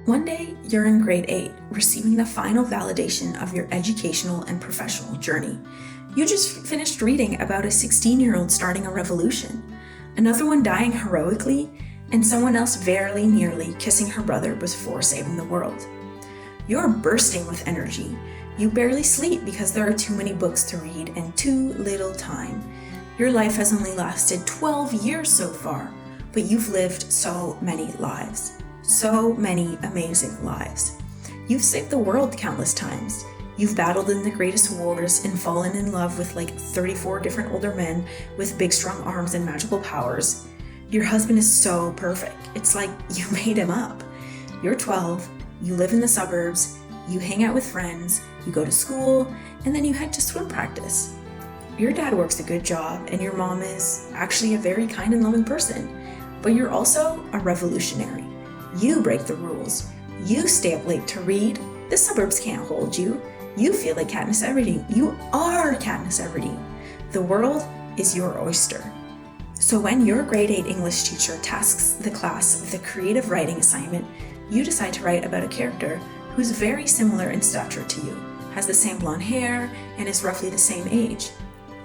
One day, you're in grade 8, receiving the final validation of your educational and professional journey. You just finished reading about a 16-year-old starting a revolution, another one dying heroically, and someone else very nearly kissing her brother before saving the world. You're bursting with energy. You barely sleep because there are too many books to read and too little time. Your life has only lasted 12 years so far, but you've lived so many lives. So many amazing lives. You've saved the world countless times. You've battled in the greatest wars and fallen in love with like 34 different older men with big strong arms and magical powers. Your husband is so perfect. It's like you made him up. You're 12, you live in the suburbs, you hang out with friends, you go to school, and then you head to swim practice. Your dad works a good job and your mom is actually a very kind and loving person, but you're also a revolutionary. You break the rules. You stay up late to read. The suburbs can't hold you. You feel like Katniss Everdeen. You are Katniss Everdeen. The world is your oyster. So when your grade 8 English teacher tasks the class with a creative writing assignment, you decide to write about a character who's very similar in stature to you, has the same blonde hair, and is roughly the same age.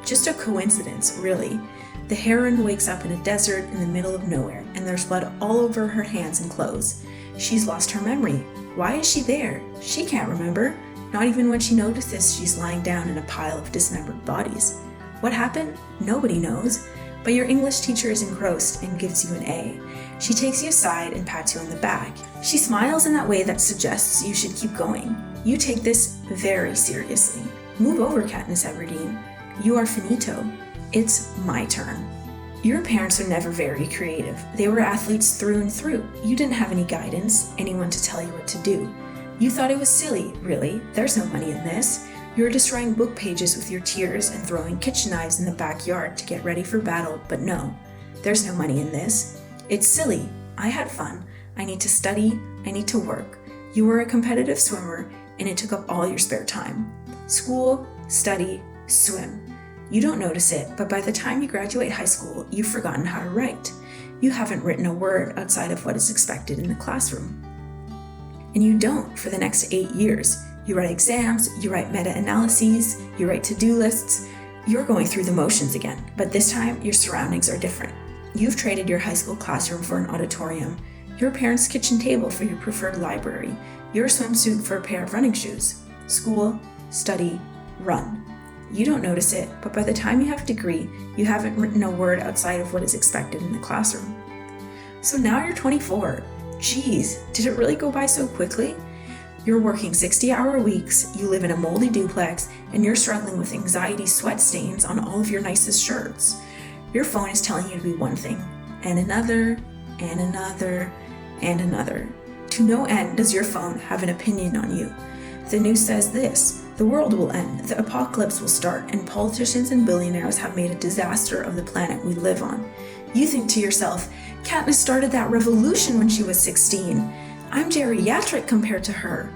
Just a coincidence, really. The heroine wakes up in a desert in the middle of nowhere, and there's blood all over her hands and clothes. She's lost her memory. Why is she there? She can't remember, not even when she notices she's lying down in a pile of dismembered bodies. What happened? Nobody knows, but your English teacher is engrossed and gives you an A. She takes you aside and pats you on the back. She smiles in that way that suggests you should keep going. You take this very seriously. Move over, Katniss Everdeen. You are finito. It's my turn. Your parents are never very creative. They were athletes through and through. You didn't have any guidance, anyone to tell you what to do. You thought it was silly, really. There's no money in this. You were destroying book pages with your tears and throwing kitchen knives in the backyard to get ready for battle, but no, there's no money in this. It's silly. I had fun. I need to study. I need to work. You were a competitive swimmer, and it took up all your spare time. School, study, swim. You don't notice it, but by the time you graduate high school, you've forgotten how to write. You haven't written a word outside of what is expected in the classroom. And you don't for the next 8 years. You write exams, you write meta-analyses, you write to-do lists. You're going through the motions again, but this time your surroundings are different. You've traded your high school classroom for an auditorium, your parents' kitchen table for your preferred library, your swimsuit for a pair of running shoes. School, study, run. You don't notice it, but by the time you have a degree, you haven't written a word outside of what is expected in the classroom. So now you're 24. Geez, did it really go by so quickly? You're working 60-hour weeks, you live in a moldy duplex, and you're struggling with anxiety sweat stains on all of your nicest shirts. Your phone is telling you to be one thing, and another, and another, and another. To no end does your phone have an opinion on you. The news says this: the world will end, the apocalypse will start, and politicians and billionaires have made a disaster of the planet we live on. You think to yourself, Katniss started that revolution when she was 16. I'm geriatric compared to her.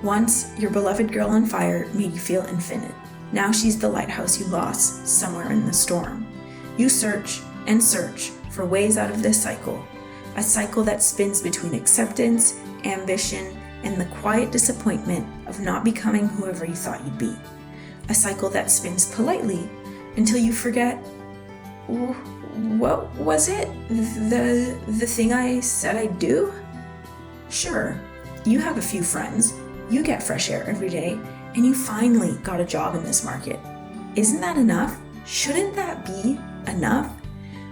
Once, your beloved girl on fire made you feel infinite. Now she's the lighthouse you lost somewhere in the storm. You search and search for ways out of this cycle, a cycle that spins between acceptance, ambition, and the quiet disappointment of not becoming whoever you thought you'd be. A cycle that spins politely until you forget, what was it? The thing I said I'd do? Sure, you have a few friends, you get fresh air every day, and you finally got a job in this market. Isn't that enough? Shouldn't that be enough?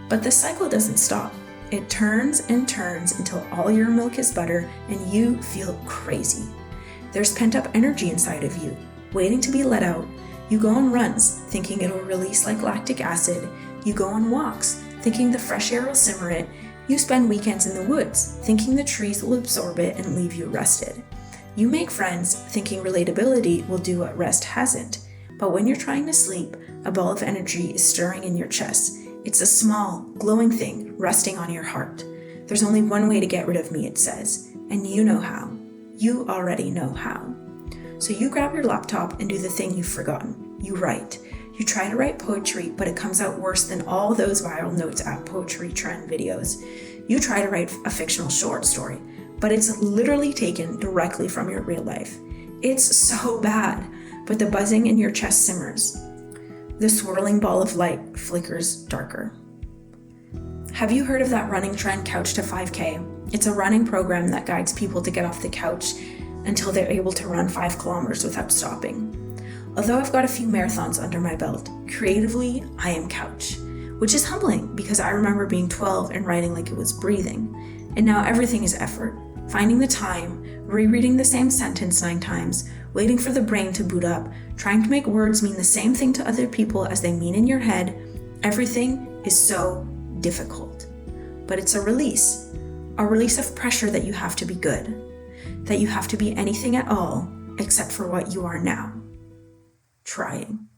But the cycle doesn't stop. It turns and turns until all your milk is butter and you feel crazy. There's pent-up energy inside of you, waiting to be let out. You go on runs, thinking it'll release like lactic acid. You go on walks, thinking the fresh air will simmer it. You spend weekends in the woods, thinking the trees will absorb it and leave you rested. You make friends, thinking relatability will do what rest hasn't. But when you're trying to sleep, a ball of energy is stirring in your chest. It's a small, glowing thing resting on your heart. There's only one way to get rid of me, it says, and you know how. You already know how. So you grab your laptop and do the thing you've forgotten. You write. You try to write poetry, but it comes out worse than all those viral Notes app poetry trend videos. You try to write a fictional short story, but it's literally taken directly from your real life. It's so bad, but the buzzing in your chest simmers. The swirling ball of light flickers darker. Have you heard of that running trend, Couch to 5K? It's a running program that guides people to get off the couch until they're able to run 5 kilometers without stopping. Although I've got a few marathons under my belt, creatively, I am couch, which is humbling because I remember being 12 and writing like it was breathing. And now everything is effort. Finding the time, rereading the same sentence 9 times, waiting for the brain to boot up, trying to make words mean the same thing to other people as they mean in your head. Everything is so difficult. But it's a release of pressure that you have to be good, that you have to be anything at all except for what you are now. Trying.